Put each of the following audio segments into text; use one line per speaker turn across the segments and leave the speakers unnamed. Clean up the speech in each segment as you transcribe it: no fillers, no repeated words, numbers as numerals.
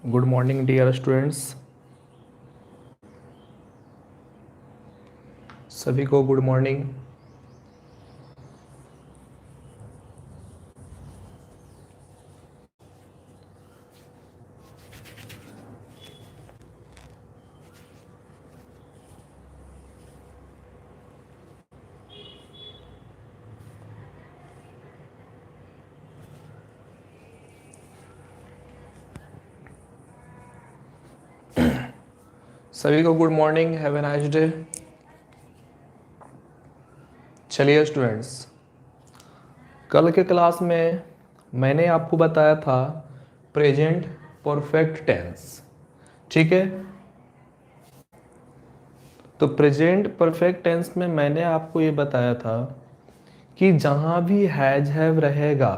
Good morning dear students. सभी को good morning. सभी को good morning, have a nice day. चलिए स्टूडेंट्स, कल के क्लास में मैंने आपको बताया था प्रेजेंट परफेक्ट टेंस। ठीक है, तो प्रेजेंट परफेक्ट टेंस में मैंने आपको ये बताया था कि जहाँ भी हैज हैव रहेगा,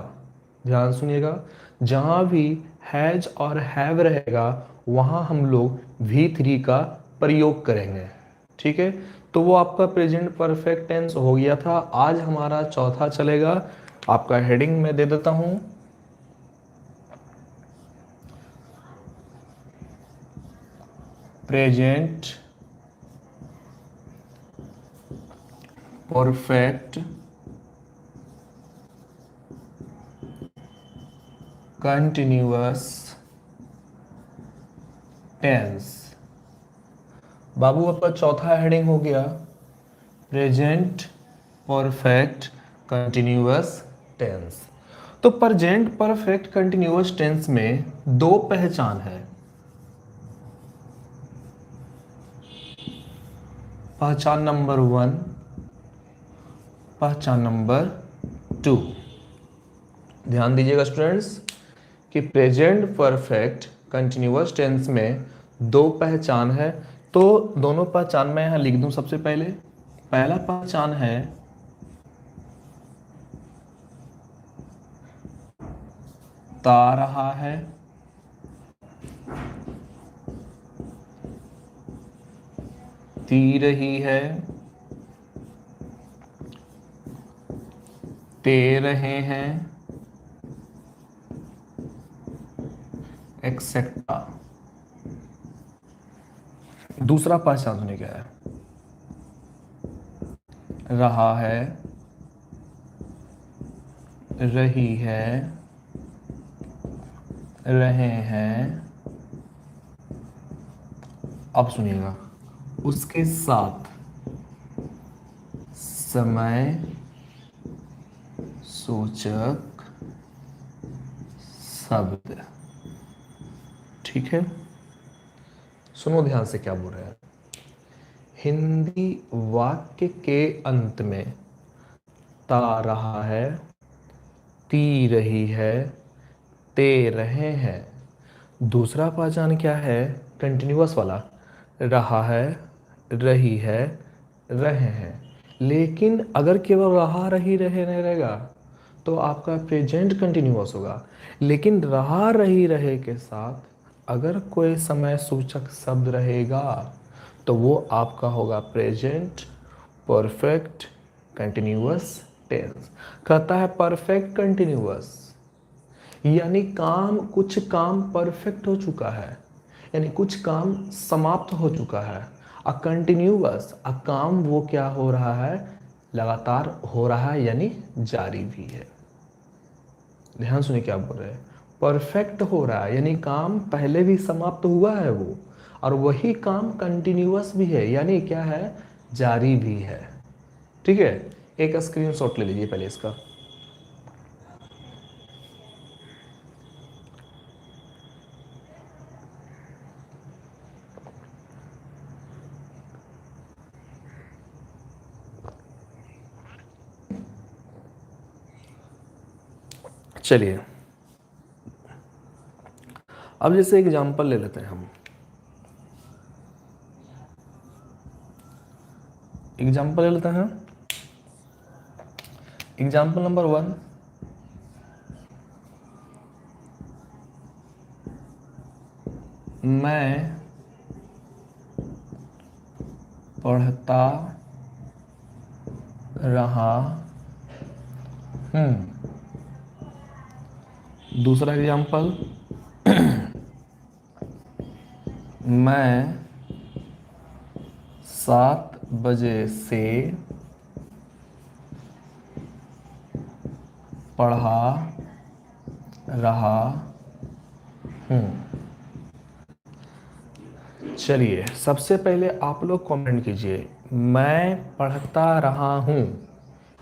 ध्यान सुनिएगा, जहाँ भी हैज और हैव रहेगा वहाँ हम लोग V3 का प्रयोग करेंगे। ठीक है, तो वो आपका प्रेजेंट परफेक्ट टेंस हो गया था। आज हमारा चौथा चलेगा। आपका हेडिंग मैं दे देता हूँ, प्रेजेंट परफेक्ट कंटिन्यूअस टेंस। बाबू आपका चौथा हेडिंग हो गया प्रेजेंट परफेक्ट कंटिन्यूअस टेंस। तो प्रेजेंट परफेक्ट कंटिन्यूअस टेंस में दो पहचान है। पहचान नंबर 1, पहचान नंबर 2। ध्यान दीजिएगा स्टूडेंट्स कि प्रेजेंट परफेक्ट कंटिन्यूअस टेंस में दो पहचान है। तो दोनों पहचान मैं यहां लिख दूं। सबसे पहले पहला पहचान है ता रहा है, ती रही है, ते रहे हैं, एक्सेट्रा। दूसरा पहचान सुनिए क्या है, रहा है, रही है, रहे हैं। अब सुनिएगा, उसके साथ समय सूचक शब्द। ठीक है, सुनो ध्यान से क्या बोल रहे हैं। हिंदी वाक्य के अंत में ता रहा है, ती रही है, ते रहे हैं। दूसरा पहचान क्या है, कंटिन्यूअस वाला, रहा है, रही है, रहे हैं। लेकिन अगर केवल रहा रही रहे नहीं रहेगा तो आपका प्रेजेंट कंटिन्यूअस होगा। लेकिन रहा रही रहे के साथ अगर कोई समय सूचक शब्द रहेगा तो वो आपका होगा प्रेजेंट परफेक्ट कंटिन्यूअस टेंस। कहता है परफेक्ट कंटिन्यूअस, यानी कुछ काम परफेक्ट हो चुका है, यानी कुछ काम समाप्त हो चुका है। अ कंटिन्यूअस, अ काम वो क्या हो रहा है, लगातार हो रहा है, यानी जारी भी है। ध्यान सुनिए क्या बोल रहे हैं, परफेक्ट हो रहा है यानी काम पहले भी समाप्त हुआ है वो, और वही काम कंटिन्यूअस भी है, यानी क्या है, जारी भी है। ठीक है, एक स्क्रीनशॉट ले लीजिए पहले इसका। चलिए, अब जैसे एग्जांपल ले लेते हैं हम। एग्जाम्पल ले लेते हैं। एग्जाम्पल नंबर 1, मैं पढ़ता रहा हूँ। दूसरा एग्जाम्पल, मैं 7 बजे से पढ़ा रहा हूँ। चलिए सबसे पहले आप लोग कमेंट कीजिए, मैं पढ़ता रहा हूँ,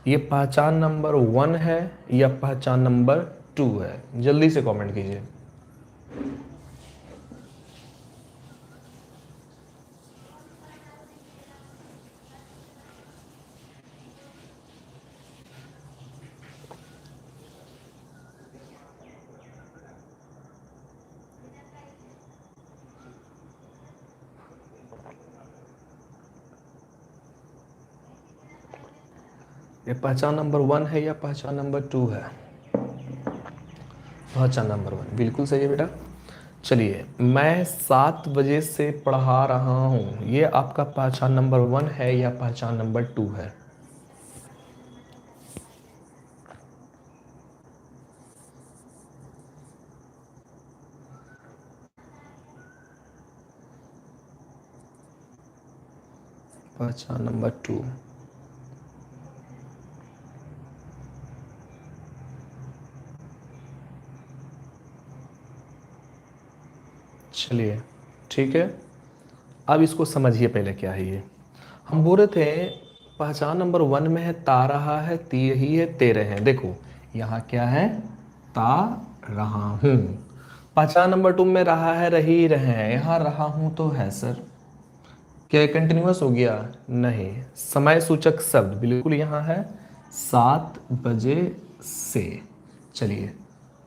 ये पहचान नंबर 1 है या पहचान नंबर 2 है? जल्दी से कमेंट कीजिए। ये पहचान नंबर 1 है या पहचान नंबर 2 है? पहचान नंबर 1 बिल्कुल सही है बेटा। चलिए मैं 7 बजे से पढ़ा रहा हूँ, ये आपका पहचान नंबर 1 है या पहचान नंबर 2 है? पहचान नंबर 2। चलिए ठीक है, अब इसको समझिए पहले क्या है ये। हम बोल रहे थे पहचान नंबर 1 में है ता रहा है, ती ही है, तेरे हैं। देखो यहाँ क्या है, ता रहा हूँ। पहचान नंबर 2 में रहा है, रही रहे हैं, यहाँ रहा हूँ तो है सर। क्या कंटिन्यूअस हो गया? नहीं, समय सूचक शब्द बिल्कुल यहाँ है 7 बजे से। चलिए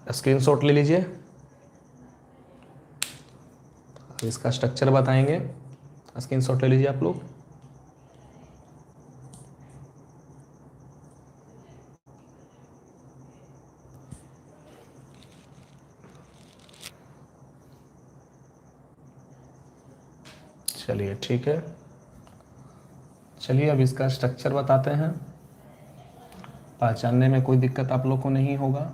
स्क्रीनशॉट ले लीजिए, इसका स्ट्रक्चर बताएंगे, स्क्रीनशॉट ले लीजिए आप लोग। चलिए ठीक है, चलिए अब इसका स्ट्रक्चर बताते हैं, पहचानने में कोई दिक्कत आप लोग को नहीं होगा।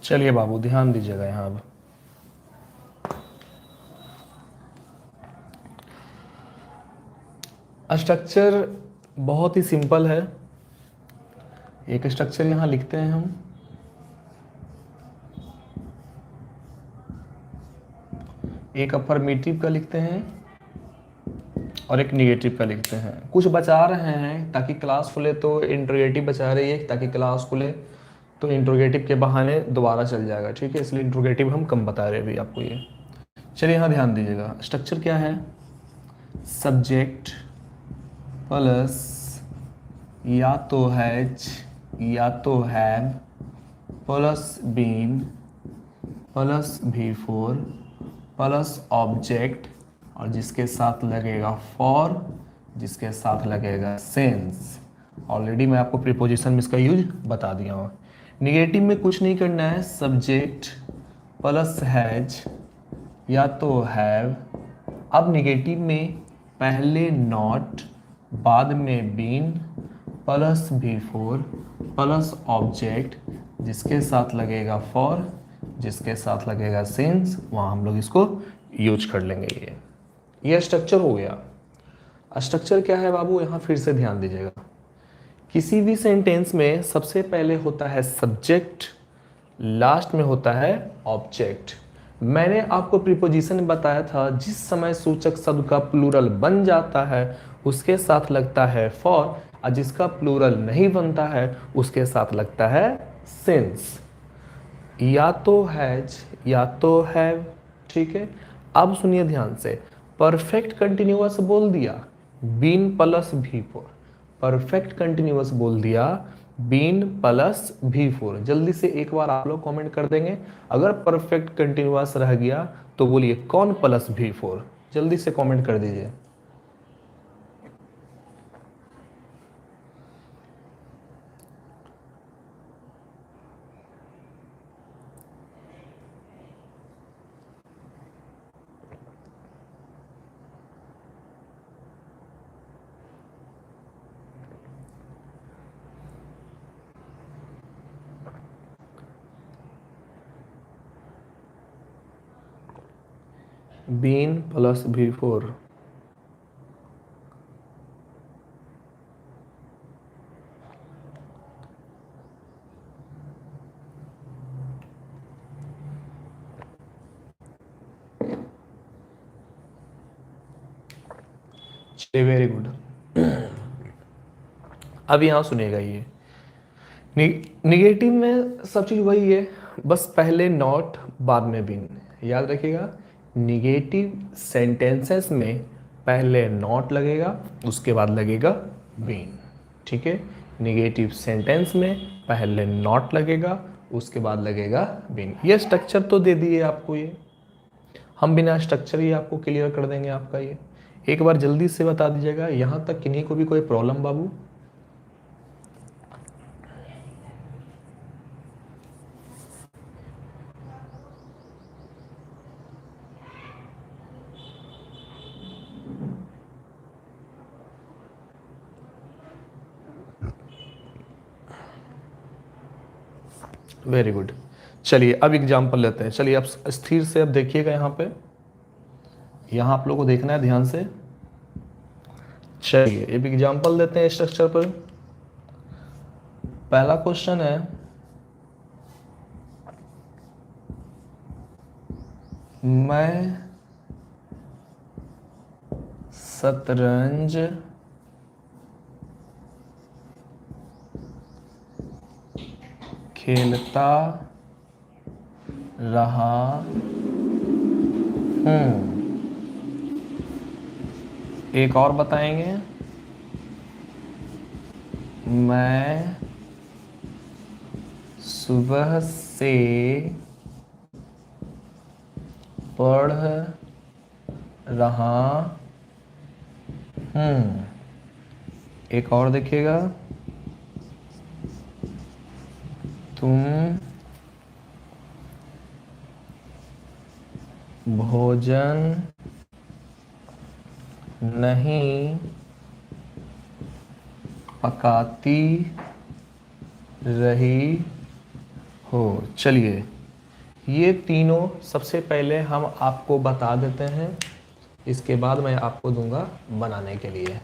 चलिए बाबू ध्यान दीजिएगा यहाँ। अब स्ट्रक्चर बहुत ही सिंपल है, एक स्ट्रक्चर यहाँ लिखते हैं हम, एक अफर्मेटिव का लिखते हैं और एक निगेटिव का लिखते हैं। कुछ बचा रहे हैं ताकि क्लास खुले, तो इंट्रोगेटिव बचा रही है ताकि क्लास खुले तो इंट्रोगेटिव के बहाने दोबारा चल जाएगा, ठीक है, इसलिए इंट्रोगेटिव हम कम बता रहे हैं अभी आपको ये। चलिए यहाँ ध्यान दीजिएगा, स्ट्रक्चर क्या है, सब्जेक्ट प्लस या तो हैज या तो have plus been plus V4 plus object और जिसके साथ लगेगा फॉर, जिसके साथ लगेगा सेंस। ऑलरेडी मैं आपको प्रीपोजिशन में इसका यूज बता दिया हूँ। निगेटिव में कुछ नहीं करना है, सब्जेक्ट प्लस हैज या तो हैव। अब निगेटिव में पहले नॉट, बाद में been plus V4 plus object जिसके साथ लगेगा फॉर, जिसके साथ लगेगा सिंस, वहाँ हम लोग इसको यूज कर लेंगे। ये स्ट्रक्चर हो गया। स्ट्रक्चर क्या है बाबू, यहाँ फिर से ध्यान दीजिएगा, किसी भी सेंटेंस में सबसे पहले होता है सब्जेक्ट, लास्ट में होता है ऑब्जेक्ट। मैंने आपको प्रीपोजिशन बताया था, जिस समय सूचक शब्द का प्लूरल बन जाता है उसके साथ लगता है फॉर, और जिसका प्लूरल नहीं बनता है उसके साथ लगता है सिंस। या तो हैज या तो हैव। ठीक है, अब सुनिए ध्यान से। परफेक्ट कंटिन्यूअस बोल दिया बीन प्लस भी फोर। परफेक्ट कंटिन्यूअस बोल दिया बीन प्लस भी फोर। जल्दी से एक बार आप लोग कमेंट कर देंगे, अगर परफेक्ट कंटिन्यूअस रह गया तो बोलिए कौन प्लस भी फोर। जल्दी से कमेंट कर दीजिए। बीन प्लस भी फोर। चलिए, वेरी गुड। अब यहां सुनिएगा, ये निगेटिव में सब चीज वही है, बस पहले नॉट बाद में बीन। याद रखिएगा, निगेटिव सेंटेंसेस में पहले नॉट लगेगा उसके बाद लगेगा बीन। ठीक है, निगेटिव सेंटेंस में पहले नॉट लगेगा उसके बाद लगेगा बीन। ये स्ट्रक्चर तो दे दिए आपको, ये हम बिना स्ट्रक्चर ही आपको क्लियर कर देंगे आपका ये। एक बार जल्दी से बता दीजिएगा, यहाँ तक किन्हीं को भी कोई प्रॉब्लम बाबू? Very good. चलिए अब एग्जाम्पल लेते हैं। चलिए अब स्थिर से अब देखिएगा, यहाँ पे यहाँ आप लोगों को देखना है ध्यान से। चलिए अब एग्जाम्पल देते हैं स्ट्रक्चर पर। पहला क्वेश्चन है, मैं शतरंज खेलता रहा हूं। एक और बताएंगे, मैं सुबह से पढ़ रहा हूं। एक और देखिएगा, तुम भोजन नहीं पकाती रही हो। चलिए ये तीनों सबसे पहले हम आपको बता देते हैं, इसके बाद मैं आपको दूंगा बनाने के लिए।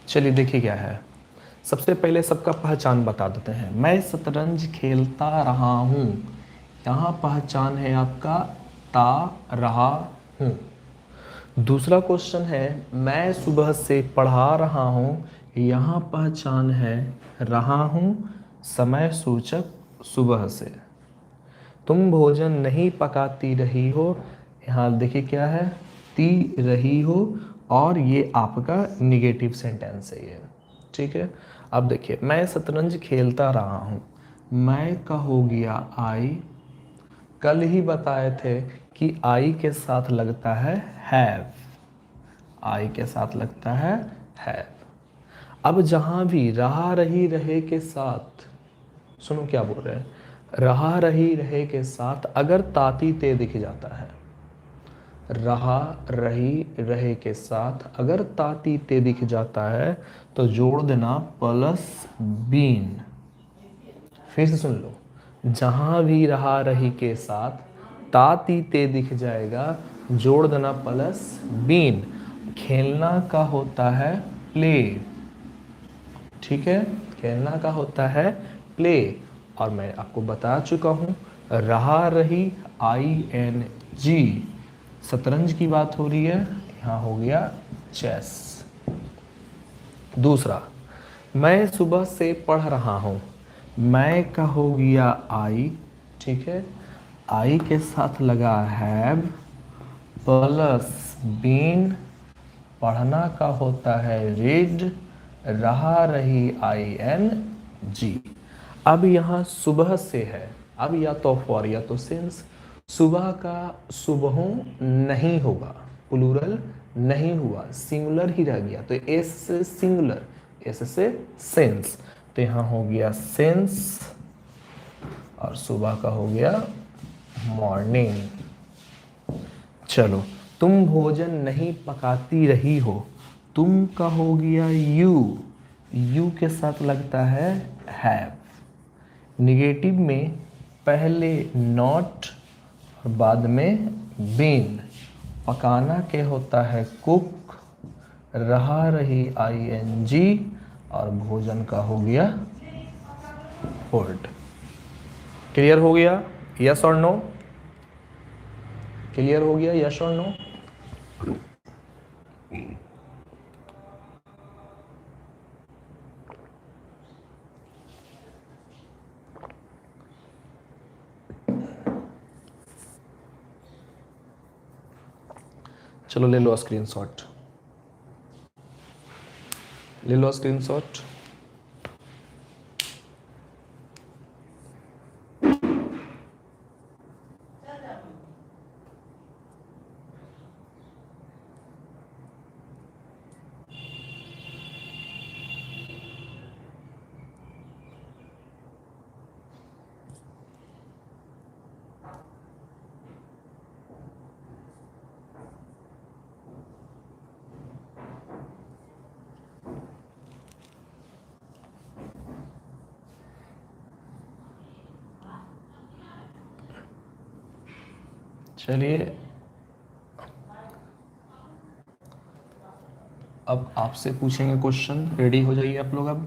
चलिए देखिए क्या है। सबसे पहले सबका पहचान बता देते हैं। मैं शतरंज खेलता रहा हूँ, यहाँ पहचान है आपका ता रहा हूँ। दूसरा क्वेश्चन है, मैं सुबह से पढ़ा रहा हूँ, यहाँ पहचान है रहा हूँ समय सूचक सुबह से। तुम भोजन नहीं पकाती रही हो, यहाँ देखिए क्या है, ती रही हो, और ये आपका निगेटिव सेंटेंस है ये। ठीक है, अब देखिए, मैं शतरंज खेलता रहा हूँ, मैं का हो गया आई। कल ही बताए थे कि आई के साथ लगता है हैव, आई के साथ लगता है हैव। अब जहां भी रहा रही रहे के साथ, सुनो क्या बोल रहे हैं, रहा रही रहे के साथ अगर ताती ते दिख जाता है, रहा रही रहे के साथ अगर ताती ते दिख जाता है तो जोड़ देना प्लस बीन। फिर से सुन लो, जहां भी रहा रही के साथ ताती ते दिख जाएगा, जोड़ देना प्लस बीन। खेलना का होता है प्ले। ठीक है, खेलना का होता है प्ले, और मैं आपको बता चुका हूं रहा रही ING, शतरंज की बात हो रही है, यहाँ हो गया चेस। दूसरा, मैं सुबह से पढ़ रहा हूँ, मैं का हो गया आई, ठीक है, आई के साथ लगा हैव प्लस बीन, पढ़ना का होता है रीड, रहा रही ING। अब यहाँ सुबह से है, अब या तो फॉर या तो सिंस, सुबह का सुबहों नहीं होगा, प्लूरल नहीं हुआ, सिंगुलर ही रह गया, तो एस से सिंगुलर, एस से सेंस, तो यहाँ हो गया सेंस और सुबह का हो गया मॉर्निंग। चलो, तुम भोजन नहीं पकाती रही हो, तुम का हो गया यू के साथ लगता है हैव। निगेटिव में पहले नॉट और बाद में बीन, पकाना के होता है कुक, रहा रही ING और भोजन का हो गया फूड। क्लियर हो गया, यस और नो? क्लियर हो गया, यस और नो? चलो ले लो स्क्रीनशॉट, ले लो स्क्रीनशॉट। चलिए, अब आपसे पूछेंगे क्वेश्चन, रेडी हो जाइए आप लोग। अब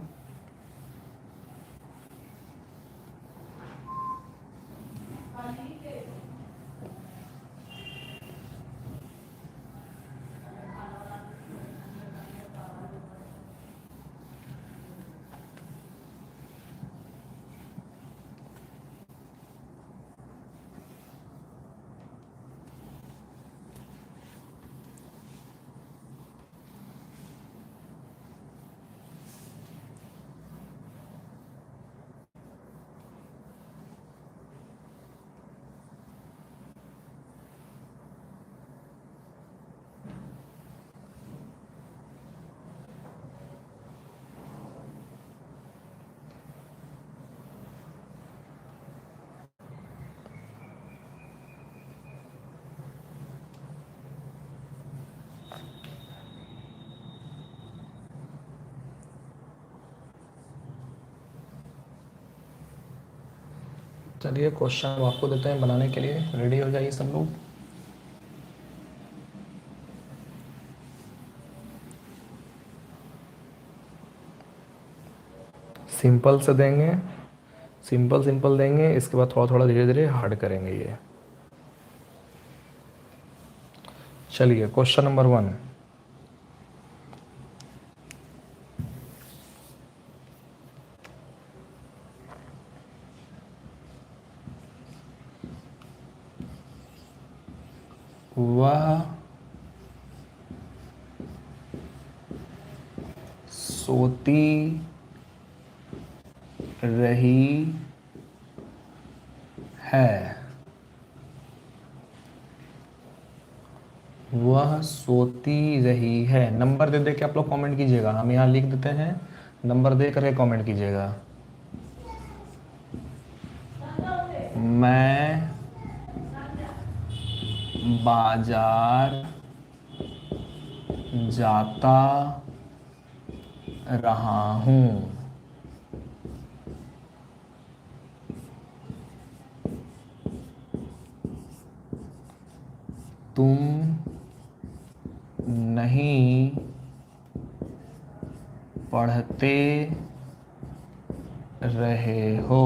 चलिए, क्वेश्चन आपको देते हैं बनाने के लिए, रेडी हो जाइए सब लोग। सिंपल से देंगे, सिंपल सिंपल देंगे, इसके बाद थोड़ा थोड़ा धीरे धीरे हार्ड करेंगे ये। चलिए, क्वेश्चन नंबर 1, वह सोती रही है, वह सोती रही है। नंबर दे दे के आप लोग कमेंट कीजिएगा, हम यहाँ लिख देते हैं, नंबर दे करके कमेंट कीजिएगा। मैं बाजार जाता रहा हूँ, तुम नहीं पढ़ते रहे हो।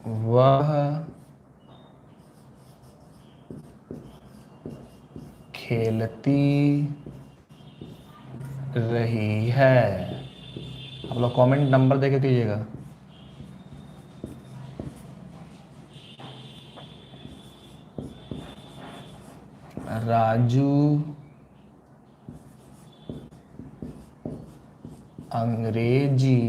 वह खेलती रही है। आप लोग कमेंट नंबर देके कीजिएगा। राजू अंग्रेजी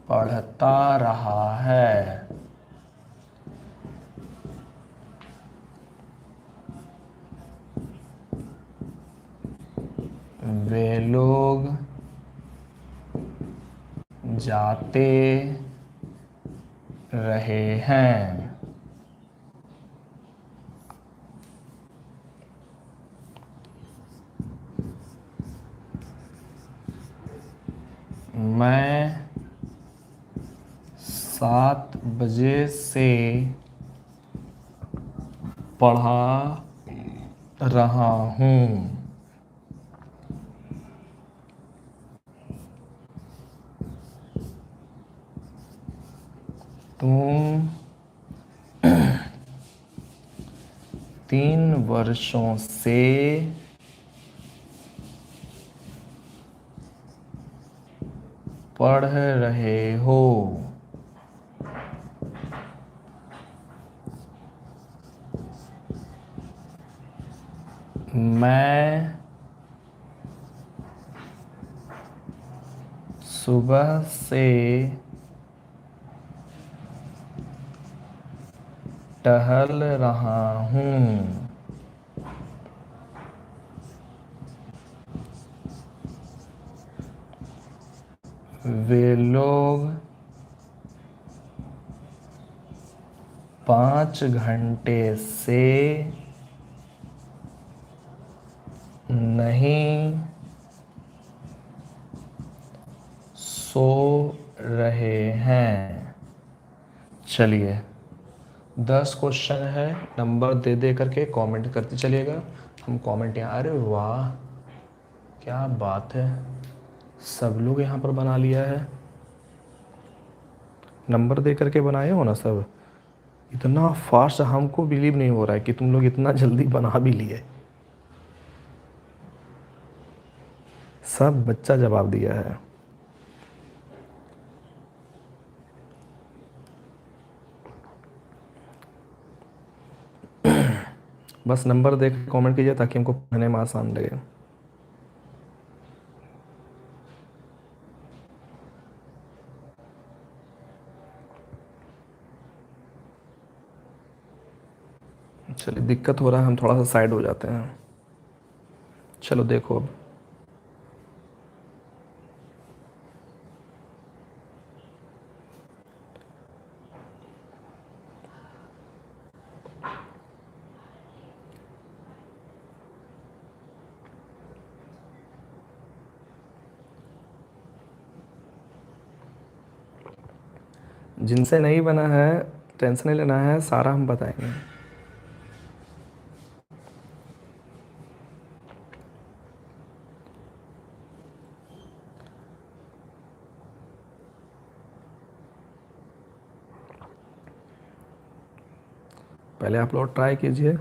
पढ़ता रहा है। वे लोग जाते रहे हैं। मैं 7 बजे से पढ़ा रहा हूँ। तुम 3 वर्षों से पढ़ रहे हो। मैं सुबह से टहल रहा हूँ। वे लोग 5 घंटे से नहीं सो रहे हैं। चलिए 10 क्वेश्चन है, नंबर दे दे करके कमेंट करते चलिएगा। हम कमेंट यहाँ, अरे वाह क्या बात है, सब लोग यहाँ पर बना लिया है। नंबर दे करके बनाए हो ना सब। इतना फास्ट हमको बिलीव नहीं हो रहा है कि तुम लोग इतना जल्दी बना भी लिए। सब बच्चा जवाब दिया है। बस नंबर देख कमेंट कीजिए ताकि हमको पढ़ने में आसान लगे। चलिए दिक्कत हो रहा है, हम थोड़ा सा साइड हो जाते हैं। चलो देखो अब। जिनसे नहीं बना है टेंशन नहीं लेना है, सारा हम बताएंगे। पहले आप लोग ट्राई कीजिए।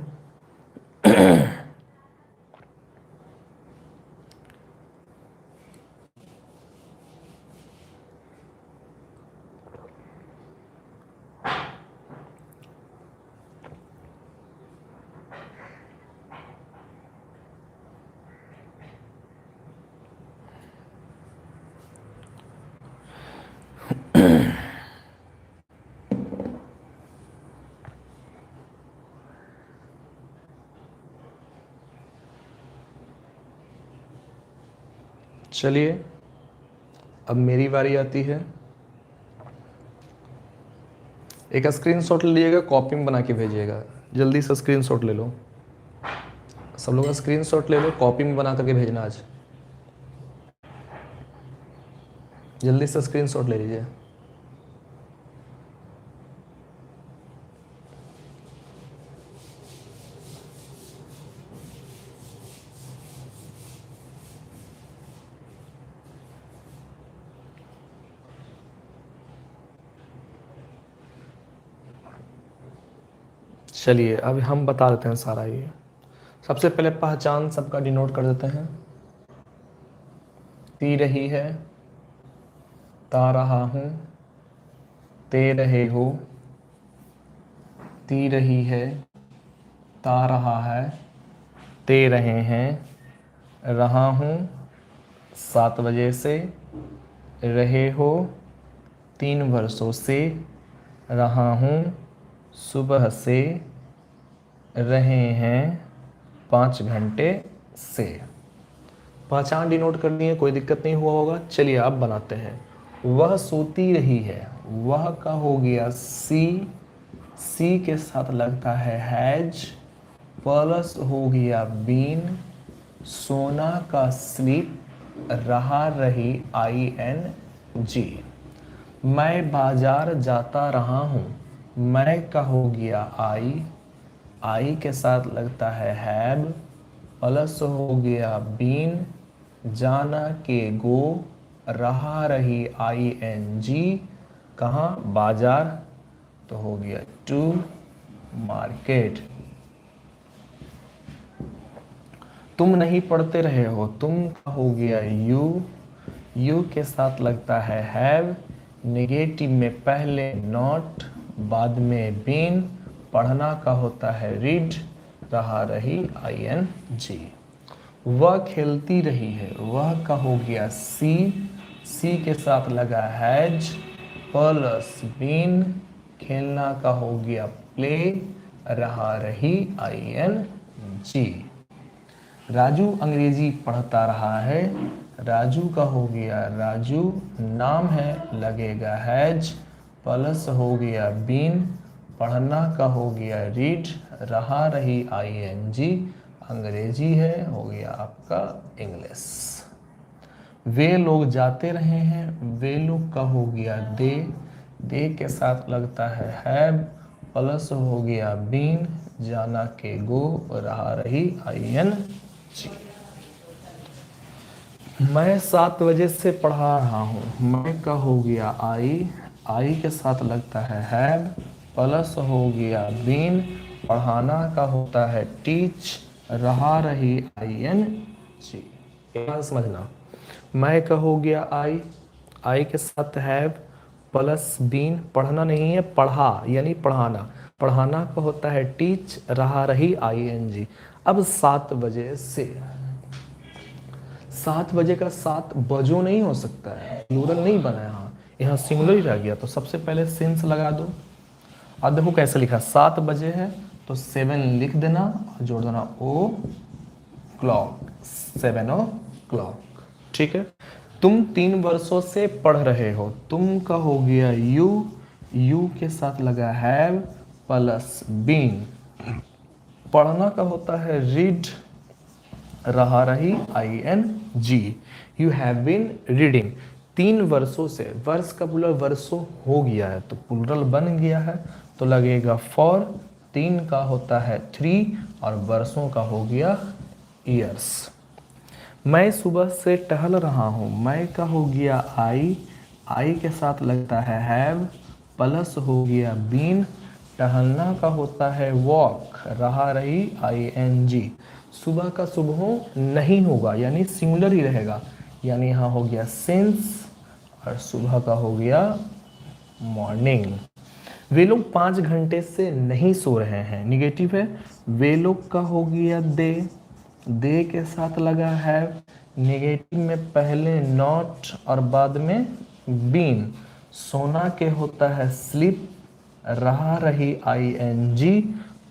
चलिए अब मेरी बारी आती है। एक स्क्रीनशॉट ले लीजिएगा, कॉपी में बना के भेजिएगा। जल्दी से स्क्रीनशॉट ले लो, सब लोग स्क्रीनशॉट ले लो, कॉपी में बना करके भेजना आज। जल्दी से स्क्रीनशॉट ले लीजिए। चलिए अब हम बता देते हैं सारा ये। सबसे पहले पहचान सबका डिनोट कर देते हैं। ती रही है, ता रहा हूँ, ते रहे हो, ती रही है, ता रहा है, ते रहे हैं, रहा हूँ 7 बजे से, रहे हो 3 वर्षों से, रहा हूँ सुबह से, रहे हैं 5 घंटे से। पहचान डिनोट करनी है, कोई दिक्कत नहीं हुआ होगा। चलिए अब बनाते हैं। वह सोती रही है, वह का हो गया सी, सी के साथ लगता है हैज, प्लस हो गया बीन, सोना का स्लीप, रहा रही ING। मैं बाजार जाता रहा हूँ, मैं का हो गया आई के साथ लगता है हैव, प्लस हो गया बीन, जाना के गो, रहा रही ING, कहाँ बाजार, तो हो गया टू मार्केट। तुम नहीं पढ़ते रहे हो, तुम का हो गया यू के साथ लगता है हैव, नेगेटिव में पहले नॉट, बाद में बीन, पढ़ना का होता है रीड, रहा रही ING। वह खेलती रही है, वह का हो गया सी के साथ लगा हैज, प्लस बीन, खेलना का हो गया प्ले, रहा रही ING। राजू अंग्रेजी पढ़ता रहा है, राजू का हो गया राजू, नाम है लगेगा हैज, प्लस हो गया बीन, पढ़ना का हो गया रीड, रहा रही ING, अंग्रेजी है, हो गया आपका इंग्लिश। वे लोग जाते रहे हैं, वे लोग का हो गया दे के साथ लगता है हैव, प्लस हो गया बीन, जाना के गो, रहा रही ING। मैं 7 बजे से पढ़ा रहा हूँ, मैं का हो गया आई के साथ लगता है हैव, प्लस हो गया बीन, पढ़ाना का होता है टीच, रहा रही ING। यहाँ समझना, मैं का हो गया आई के साथ हैव, प्लस बीन, पढ़ना नहीं है पढ़ा यानी पढ़ाना, पढ़ाना का होता है टीच, रहा रही ING। अब 7 बजे से, 7 बजे का 7 बजो नहीं हो सकता है, प्लूरल नहीं बना यहाँ सिंगुलर ही रह गया। तो सबसे पहले सिंस लगा दो। अब देखो कैसे लिखा, 7 बजे है तो 7 लिख देना और जोड़ देना ओ क्लॉक, 7 o'clock। ठीक है। तुम 3 वर्षों से पढ़ रहे हो, तुम का हो गया यू के साथ लगा हैव, प्लस बीन, पढ़ना का होता है रीड, रहा रही ING। You have been reading. 3 वर्षों से, वर्ष का प्लूरल वर्षों हो गया है तो प्लूरल बन गया है तो लगेगा फॉर, 3 का होता है 3 और वर्षों का हो गया ईयर्स। मैं सुबह से टहल रहा हूँ, मैं का हो गया आई के साथ लगता है हैव, प्लस हो गया बीन, टहलना का होता है वॉक, रहा रही ING। सुबह का सुबह नहीं होगा यानी सिंगुलर ही रहेगा, यानी यहाँ हो गया सिंस और सुबह का हो गया मॉर्निंग। वे लोग 5 घंटे से नहीं सो रहे हैं, निगेटिव है, वे लोग का हो गया दे के साथ लगा है, निगेटिव में पहले नॉट और बाद में बीन, सोना के होता है स्लीप, रहा रही ING।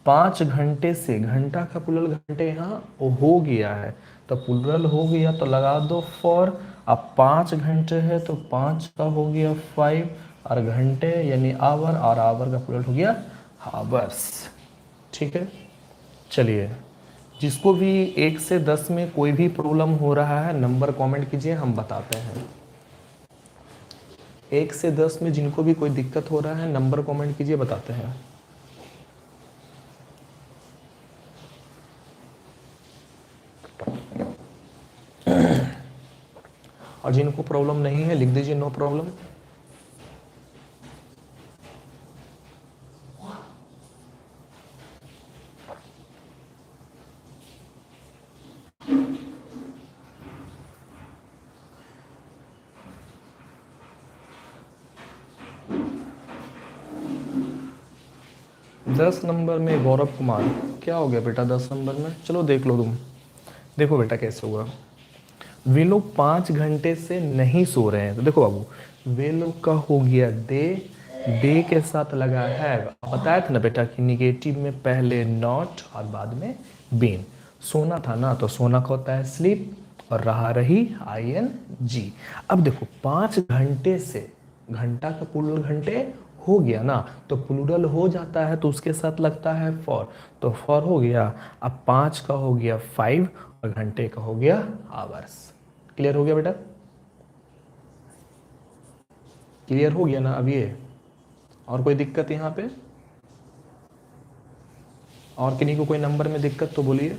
5 घंटे से, घंटा का प्लूरल घंटे यहाँ हो गया है तो प्लूरल हो गया तो लगा दो फॉर। अब 5 घंटे है तो 5 का हो गया 5 और घंटे यानी आवर, और आवर का प्लूरल हो गया हावर्स। ठीक है। चलिए, जिसको भी 1 से 10 में कोई भी प्रॉब्लम हो रहा है नंबर कमेंट कीजिए, हम बताते हैं। 1 से 10 में जिनको भी कोई दिक्कत हो रहा है नंबर कमेंट कीजिए, बताते हैं। और जिनको प्रॉब्लम नहीं है लिख दीजिए नो प्रॉब्लम। 10 नंबर में गौरव कुमार, क्या हो गया बेटा 10 नंबर में? चलो देख लो तुम, देखो बेटा कैसे होगा। वे लोग 5 घंटे से नहीं सो रहे हैं, तो देखो बाबू, वे लोग का हो गया दे के साथ लगा है। बताया था ना बेटा कि निगेटिव में पहले नॉट और बाद में बीन। सोना था ना, तो सोना का होता है स्लीप, और रहा रही ING। अब देखो 5 घंटे से, घंटा का प्लूरल घंटे हो गया ना, तो प्लूरल हो जाता है तो उसके साथ लगता है फॉर, तो फॉर हो गया। अब 5 का हो गया 5 और घंटे का हो गया आवर्स। क्लियर हो गया बेटा? क्लियर हो गया ना अब ये? और कोई दिक्कत यहाँ पे? और किन्हीं को कोई नंबर में दिक्कत तो बोलिए।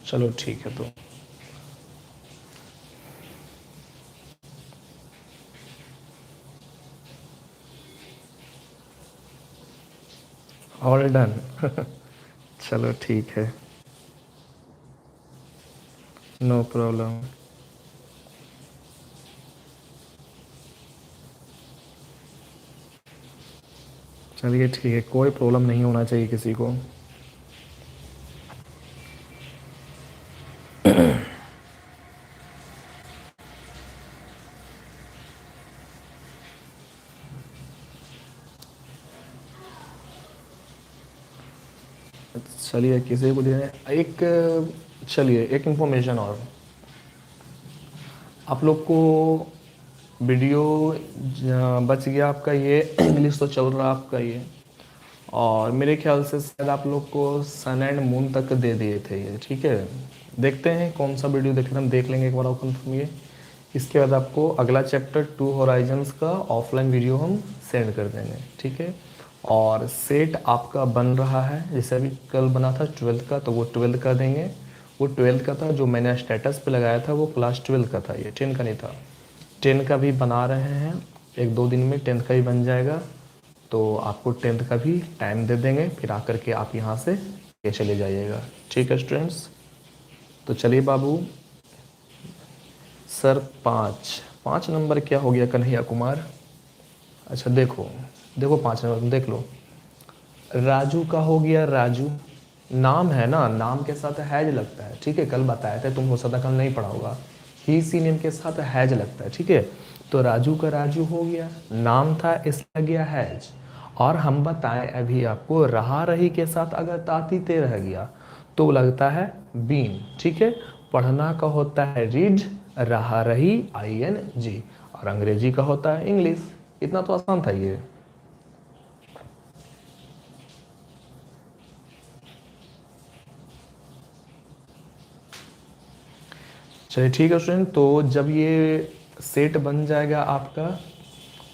चलो ठीक है, तो ऑल डन। चलो ठीक है, नो प्रॉब्लम। चलिए ठीक है, कोई प्रॉब्लम नहीं होना चाहिए किसी को। चलिए किसी को देने एक, चलिए एक इंफॉर्मेशन और, आप लोग को वीडियो बच गया आपका ये। इंग्लिश तो चल रहा आपका ये, और मेरे ख्याल से शायद आप लोग को सन एंड मून तक दे दिए थे ये, ठीक है। देखते हैं कौन सा वीडियो देख रहे हैं, हम देख लेंगे एक बार और कंफर्म ये। इसके बाद आपको अगला चैप्टर 2 हॉराइजन्स का ऑफलाइन वीडियो हम सेंड कर देंगे, ठीक है। और सेट आपका बन रहा है, जैसे अभी कल बना था 12th का, तो वो 12th का देंगे। वो 12th का था, जो मैंने स्टेटस पे लगाया था वो क्लास 12 का था, ये 10 का नहीं था। 10 का भी बना रहे हैं, 1-2 दिन में 10th का भी बन जाएगा। तो आपको 10th का भी टाइम दे देंगे, फिर आकर के आप यहाँ से ये चले जाइएगा, ठीक है स्टूडेंट्स। तो चलिए बाबू, सर 5 नंबर क्या हो गया कन्हैया कुमार? अच्छा देखो, देखो 5 नंबर देख लो। राजू का हो गया राजू, नाम है ना, नाम के साथ हैज लगता है, ठीक है। कल बताया था तुम, हो सकता कल नहीं पढ़ा होगा। ही सी नेम के साथ हैज लगता है, ठीक है। तो राजू का राजू हो गया, नाम था इसलिए लग गया हैज। और हम बताएं अभी आपको, रहा रही के साथ अगर ताती ते रह गया तो लगता है बीन, ठीक है। पढ़ना का होता है रीड, रहा रही ING, और अंग्रेजी का होता है इंग्लिश। इतना तो आसान था ये। चलिए ठीक है स्टूडेंट, तो जब ये सेट बन जाएगा आपका,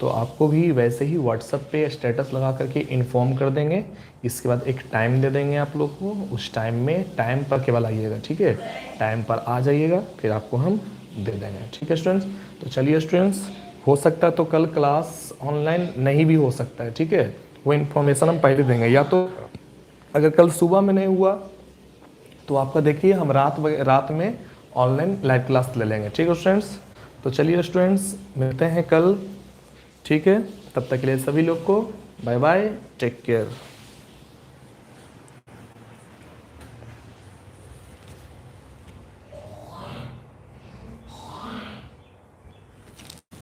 तो आपको भी वैसे ही व्हाट्सएप पे स्टेटस लगा करके इन्फॉर्म कर देंगे। इसके बाद एक टाइम दे देंगे आप लोग को, उस टाइम में टाइम पर केवल आइएगा, ठीक है। टाइम पर आ जाइएगा, फिर आपको हम दे देंगे, ठीक है स्टूडेंट्स। तो चलिए स्टूडेंट्स, हो सकता है तो कल क्लास ऑनलाइन नहीं भी हो सकता है, ठीक है। वो इन्फॉर्मेशन हम पहले देंगे, या तो अगर कल सुबह में नहीं हुआ तो आपका देखिए हम रात में ऑनलाइन लाइव क्लास ले लेंगे, ठीक है स्टूडेंट्स। तो चलिए स्टूडेंट्स, मिलते हैं कल, ठीक है। तब तक के लिए सभी लोग को बाय बाय, टेक केयर।